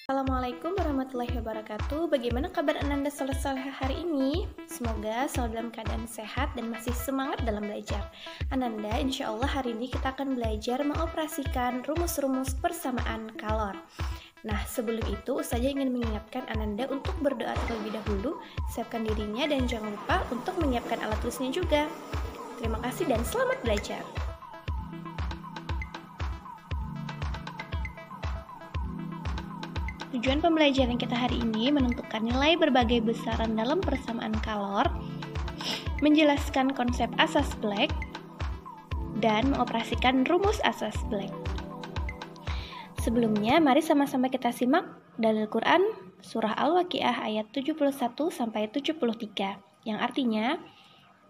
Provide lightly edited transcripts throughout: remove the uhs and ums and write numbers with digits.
Assalamualaikum warahmatullahi wabarakatuh. Bagaimana kabar Ananda sore hari ini? Semoga selalu dalam keadaan sehat dan masih semangat dalam belajar. Ananda, insya Allah hari ini kita akan belajar mengoperasikan rumus-rumus persamaan kalor. Nah, sebelum itu Ustazah ingin mengingatkan Ananda untuk berdoa terlebih dahulu, siapkan dirinya dan jangan lupa untuk menyiapkan alat tulisnya juga. Terima kasih dan selamat belajar. Tujuan pembelajaran kita hari ini menentukan nilai berbagai besaran dalam persamaan kalor, menjelaskan konsep asas Black, dan mengoperasikan rumus asas Black. Sebelumnya, mari sama-sama kita simak dalil Quran Surah Al-Waqiah ayat 71-73, yang artinya,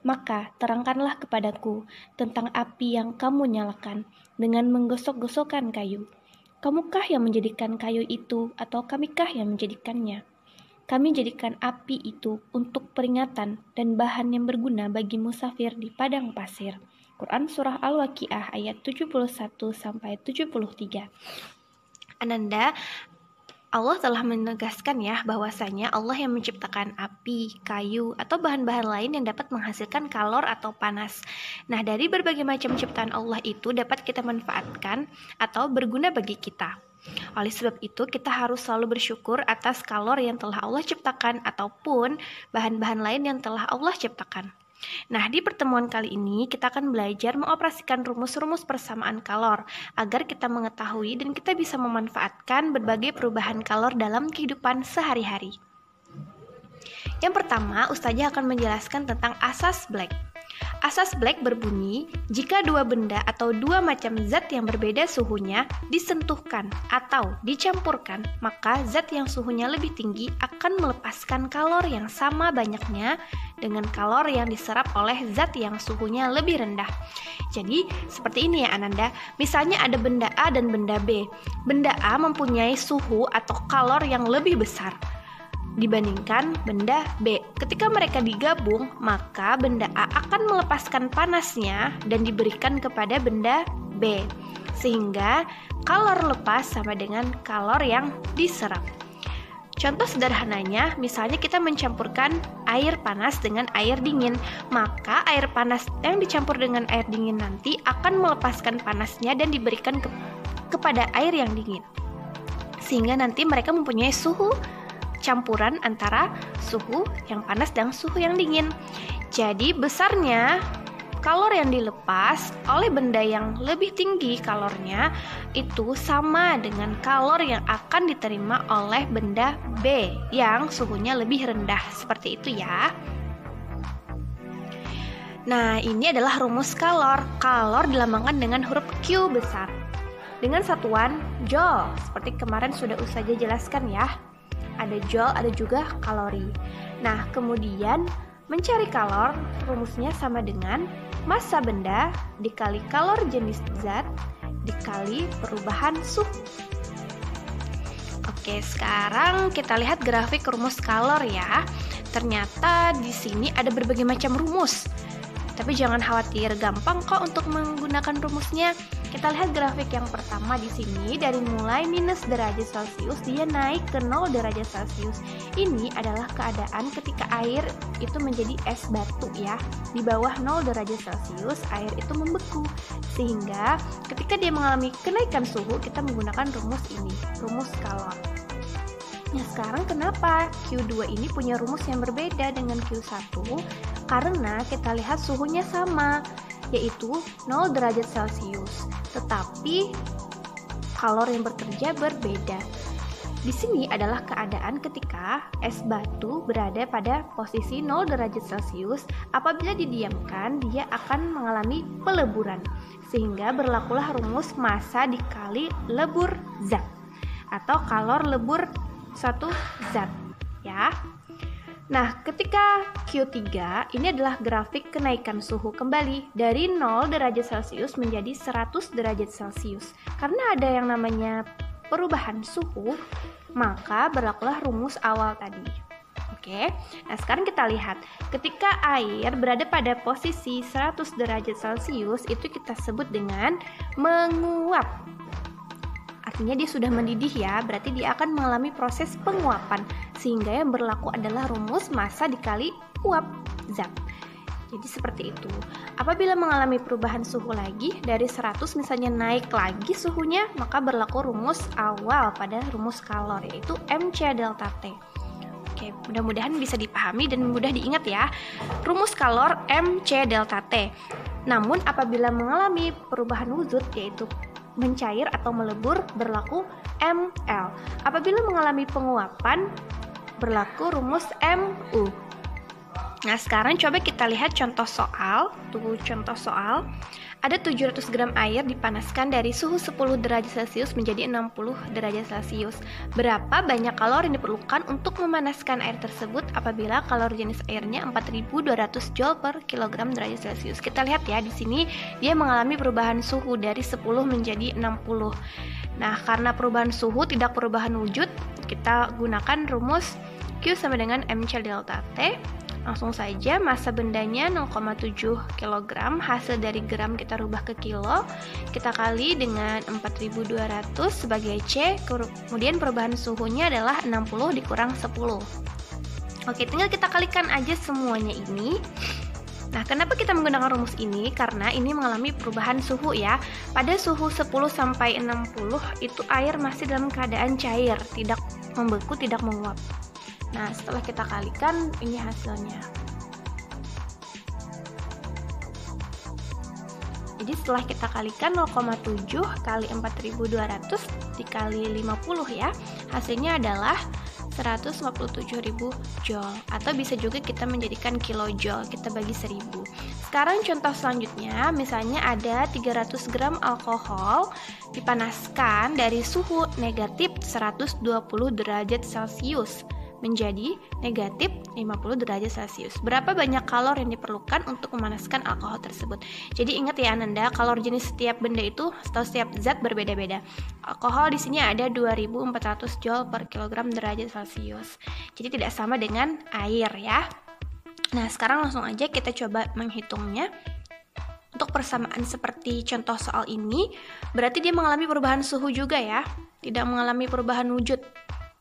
"Maka terangkanlah kepadaku tentang api yang kamu nyalakan dengan menggosok-gosokkan kayu. Kamukah yang menjadikan kayu itu atau kamikah yang menjadikannya? Kami jadikan api itu untuk peringatan dan bahan yang berguna bagi musafir di padang pasir." Quran Surah Al-Waqiah ayat 71-73. Ananda, Allah telah menegaskan ya bahwasanya Allah yang menciptakan api, kayu, atau bahan-bahan lain yang dapat menghasilkan kalor atau panas. Nah, dari berbagai macam ciptaan Allah itu dapat kita manfaatkan atau berguna bagi kita. Oleh sebab itu, kita harus selalu bersyukur atas kalor yang telah Allah ciptakan ataupun bahan-bahan lain yang telah Allah ciptakan. Nah, di pertemuan kali ini kita akan belajar mengoperasikan rumus-rumus persamaan kalor agar kita mengetahui dan kita bisa memanfaatkan berbagai perubahan kalor dalam kehidupan sehari-hari. Yang pertama, Ustazah akan menjelaskan tentang asas Black. Asas Black berbunyi, jika dua benda atau dua macam zat yang berbeda suhunya disentuhkan atau dicampurkan, maka zat yang suhunya lebih tinggi akan melepaskan kalor yang sama banyaknya dengan kalor yang diserap oleh zat yang suhunya lebih rendah. Jadi, seperti ini ya Ananda. Misalnya ada benda A dan benda B. Benda A mempunyai suhu atau kalor yang lebih besar dibandingkan benda B. Ketika mereka digabung, maka benda A akan melepaskan panasnya dan diberikan kepada benda B, sehingga kalor lepas sama dengan kalor yang diserap. Contoh sederhananya, misalnya kita mencampurkan air panas dengan air dingin, maka air panas yang dicampur dengan air dingin nanti akan melepaskan panasnya dan diberikan kepada air yang dingin, sehingga nanti mereka mempunyai suhu campuran antara suhu yang panas dan suhu yang dingin. Jadi besarnya kalor yang dilepas oleh benda yang lebih tinggi kalornya itu sama dengan kalor yang akan diterima oleh benda B yang suhunya lebih rendah. Seperti itu ya. Nah, ini adalah rumus kalor. Kalor dilambangkan dengan huruf Q besar dengan satuan joule. Seperti kemarin sudah Ustazah jelaskan ya. Ada joule, ada juga kalori. Nah, kemudian mencari kalor, rumusnya sama dengan massa benda dikali kalor jenis zat dikali perubahan suhu. Oke, sekarang kita lihat grafik rumus kalor ya. Ternyata di sini ada berbagai macam rumus. Tapi jangan khawatir, gampang kok untuk menggunakan rumusnya. Kita lihat grafik yang pertama di sini, dari mulai minus derajat Celcius dia naik ke 0 derajat Celcius. Ini adalah keadaan ketika air itu menjadi es batu ya. Di bawah 0 derajat Celcius air itu membeku. Sehingga ketika dia mengalami kenaikan suhu, kita menggunakan rumus ini, rumus kalor. Nah, sekarang kenapa Q2 ini punya rumus yang berbeda dengan Q1? Karena kita lihat suhunya sama, yaitu 0 derajat Celcius, tetapi kalor yang bekerja berbeda. Di sini adalah keadaan ketika es batu berada pada posisi 0 derajat Celcius. Apabila didiamkan, dia akan mengalami peleburan, sehingga berlakulah rumus massa dikali lebur zat atau kalor lebur suatu zat ya. Nah, ketika Q3 ini adalah grafik kenaikan suhu kembali dari 0 derajat Celcius menjadi 100 derajat Celcius. Karena ada yang namanya perubahan suhu, maka berlakulah rumus awal tadi. Oke. Nah, sekarang kita lihat ketika air berada pada posisi 100 derajat Celcius itu kita sebut dengan menguap artinya dia sudah mendidih ya, berarti dia akan mengalami proses penguapan, sehingga yang berlaku adalah rumus massa dikali uap zat. Jadi seperti itu. Apabila mengalami perubahan suhu lagi, dari 100 misalnya naik lagi suhunya, maka berlaku rumus awal pada rumus kalor, yaitu MC delta T. Oke, mudah-mudahan bisa dipahami dan mudah diingat ya. Rumus kalor MC delta T. Namun apabila mengalami perubahan wujud, yaitu mencair atau melebur, berlaku ML. Apabila mengalami penguapan, berlaku rumus MU. Nah, sekarang coba kita lihat contoh soal. Tuh, contoh soal. Ada 700 gram air dipanaskan dari suhu 10 derajat Celcius menjadi 60 derajat Celcius. Berapa banyak kalori yang diperlukan untuk memanaskan air tersebut apabila kalori jenis airnya 4200 Joule per kilogram derajat Celcius? Kita lihat ya, di sini dia mengalami perubahan suhu dari 10 menjadi 60. Nah, karena perubahan suhu tidak perubahan wujud, kita gunakan rumus Q sama dengan MC delta T. Langsung saja, massa bendanya 0,7 kg, hasil dari gram kita rubah ke kilo, kita kali dengan 4200 sebagai C, kemudian perubahan suhunya adalah 60 dikurang 10. Oke, tinggal kita kalikan aja semuanya ini. Nah, kenapa kita menggunakan rumus ini? Karena ini mengalami perubahan suhu ya. Pada suhu 10 sampai 60 itu air masih dalam keadaan cair, tidak membeku, tidak menguap. Nah, setelah kita kalikan, ini hasilnya. Jadi setelah kita kalikan 0,7 kali 4200 dikali 50 ya, hasilnya adalah 157.000 Joule, atau bisa juga kita menjadikan kilojoule, kita bagi 1000. Sekarang contoh selanjutnya, misalnya ada 300 gram alkohol dipanaskan dari suhu negatif 120 derajat Celcius menjadi negatif 50 derajat Celcius. Berapa banyak kalori yang diperlukan untuk memanaskan alkohol tersebut? Jadi ingat ya Ananda, kalori jenis setiap benda itu atau setiap zat berbeda-beda. Alkohol di sini ada 2400 Joule per kilogram derajat Celcius. Jadi tidak sama dengan air ya. Nah, sekarang langsung aja kita coba menghitungnya. Untuk persamaan seperti contoh soal ini, berarti dia mengalami perubahan suhu juga ya, tidak mengalami perubahan wujud.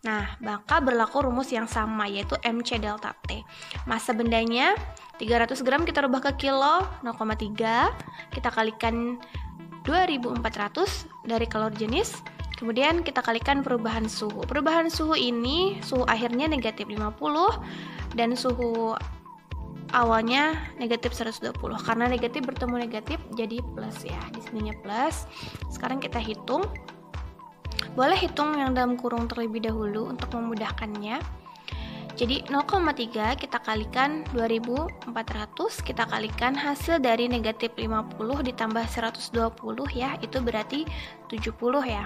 Nah, maka berlaku rumus yang sama, yaitu MC delta T. Massa bendanya 300 gram kita rubah ke kilo, 0,3. Kita kalikan 2400 dari kalori jenis. Kemudian kita kalikan perubahan suhu. Perubahan suhu ini, suhu akhirnya negatif 50 dan suhu awalnya negatif 120. Karena negatif bertemu negatif jadi plus ya. Di sininya plus. Sekarang kita hitung. Boleh hitung yang dalam kurung terlebih dahulu untuk memudahkannya. Jadi 0,3 kita kalikan 2400, kita kalikan hasil dari negatif 50 ditambah 120 ya, itu berarti 70 ya.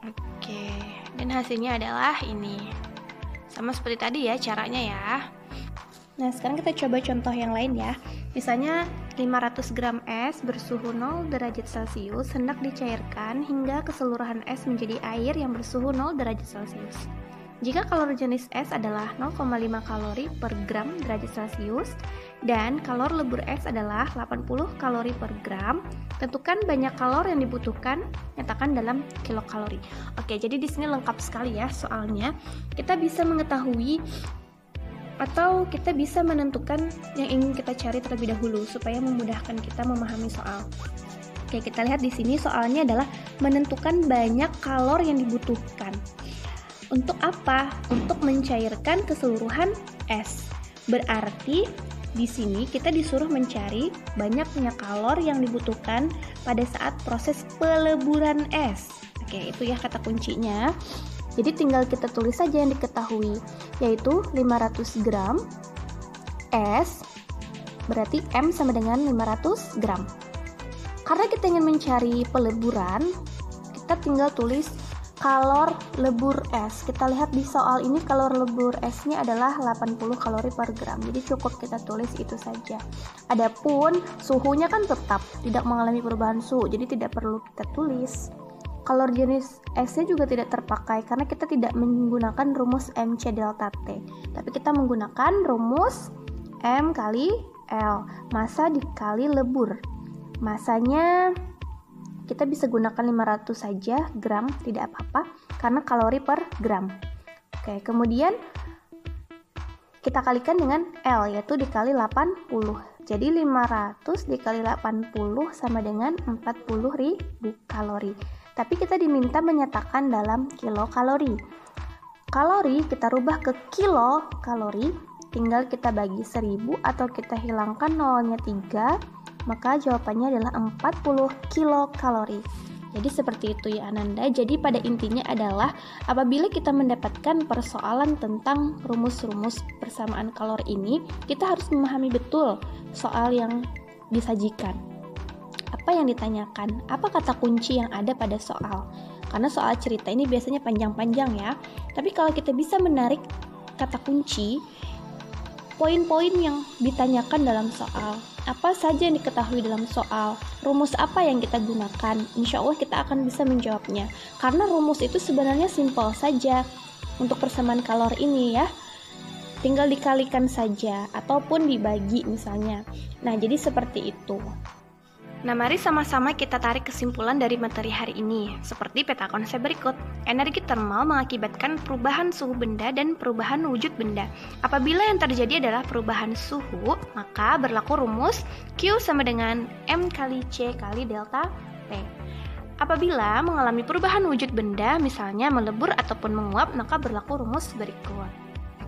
Oke, dan hasilnya adalah ini. Sama seperti tadi ya caranya ya. Nah, sekarang kita coba contoh yang lain ya. Misalnya 500 gram es bersuhu 0 derajat Celcius hendak dicairkan hingga keseluruhan es menjadi air yang bersuhu 0 derajat Celcius. Jika kalori jenis es adalah 0,5 kalori per gram derajat Celcius dan kalori lebur es adalah 80 kalori per gram, tentukan banyak kalori yang dibutuhkan, nyatakan dalam kilokalori. Oke, jadi di sini lengkap sekali ya soalnya. Kita bisa mengetahui atau kita bisa menentukan yang ingin kita cari terlebih dahulu supaya memudahkan kita memahami soal. Oke, kita lihat di sini soalnya adalah menentukan banyak kalori yang dibutuhkan. Untuk apa? Untuk mencairkan keseluruhan es. Berarti di sini kita disuruh mencari banyaknya kalori yang dibutuhkan pada saat proses peleburan es. Oke, itu ya kata kuncinya. Jadi tinggal kita tulis saja yang diketahui, yaitu 500 gram es, berarti M sama dengan 500 gram. Karena kita ingin mencari peleburan, kita tinggal tulis kalor lebur es. Kita lihat di soal ini kalor lebur esnya adalah 80 kalori per gram, jadi cukup kita tulis itu saja. Adapun suhunya kan tetap tidak mengalami perubahan suhu, jadi tidak perlu kita tulis. Kalori jenis esnya juga tidak terpakai karena kita tidak menggunakan rumus MC delta T, tapi kita menggunakan rumus M kali L, massa dikali lebur. Massanya kita bisa gunakan 500 saja gram, tidak apa-apa, karena kalori per gram. Oke, kemudian kita kalikan dengan L, yaitu dikali 80. Jadi 500 dikali 80 sama dengan 40.000 kalori. Tapi kita diminta menyatakan dalam kilokalori. Kalori kita rubah ke kilo kalori, tinggal kita bagi 1000 atau kita hilangkan nolnya 3, maka jawabannya adalah 40 kilokalori. Jadi seperti itu ya Ananda. Jadi pada intinya adalah apabila kita mendapatkan persoalan tentang rumus-rumus persamaan kalori ini, kita harus memahami betul soal yang disajikan. Apa yang ditanyakan? Apa kata kunci yang ada pada soal? Karena soal cerita ini biasanya panjang-panjang ya. Tapi kalau kita bisa menarik kata kunci, poin-poin yang ditanyakan dalam soal, apa saja yang diketahui dalam soal, rumus apa yang kita gunakan, insya Allah kita akan bisa menjawabnya. Karena rumus itu sebenarnya simpel saja untuk persamaan kalori ini ya. Tinggal dikalikan saja ataupun dibagi misalnya. Nah, jadi seperti itu. Nah, mari sama-sama kita tarik kesimpulan dari materi hari ini, seperti peta konsep berikut. Energi termal mengakibatkan perubahan suhu benda dan perubahan wujud benda. Apabila yang terjadi adalah perubahan suhu, maka berlaku rumus Q sama dengan M kali C kali delta T. Apabila mengalami perubahan wujud benda, misalnya melebur ataupun menguap, maka berlaku rumus berikut.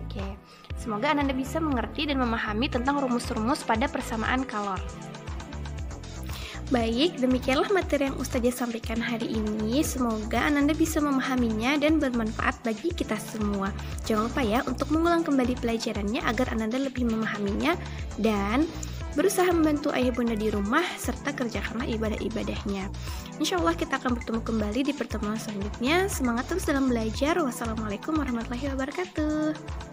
Oke, semoga Anda bisa mengerti dan memahami tentang rumus-rumus pada persamaan kalor. Baik, demikianlah materi yang Ustazah sampaikan hari ini. Semoga Ananda bisa memahaminya dan bermanfaat bagi kita semua. Jangan lupa ya untuk mengulang kembali pelajarannya agar Ananda lebih memahaminya dan berusaha membantu ayah bunda di rumah serta kerjakanlah ibadah-ibadahnya. Insya Allah kita akan bertemu kembali di pertemuan selanjutnya. Semangat terus dalam belajar. Wassalamualaikum warahmatullahi wabarakatuh.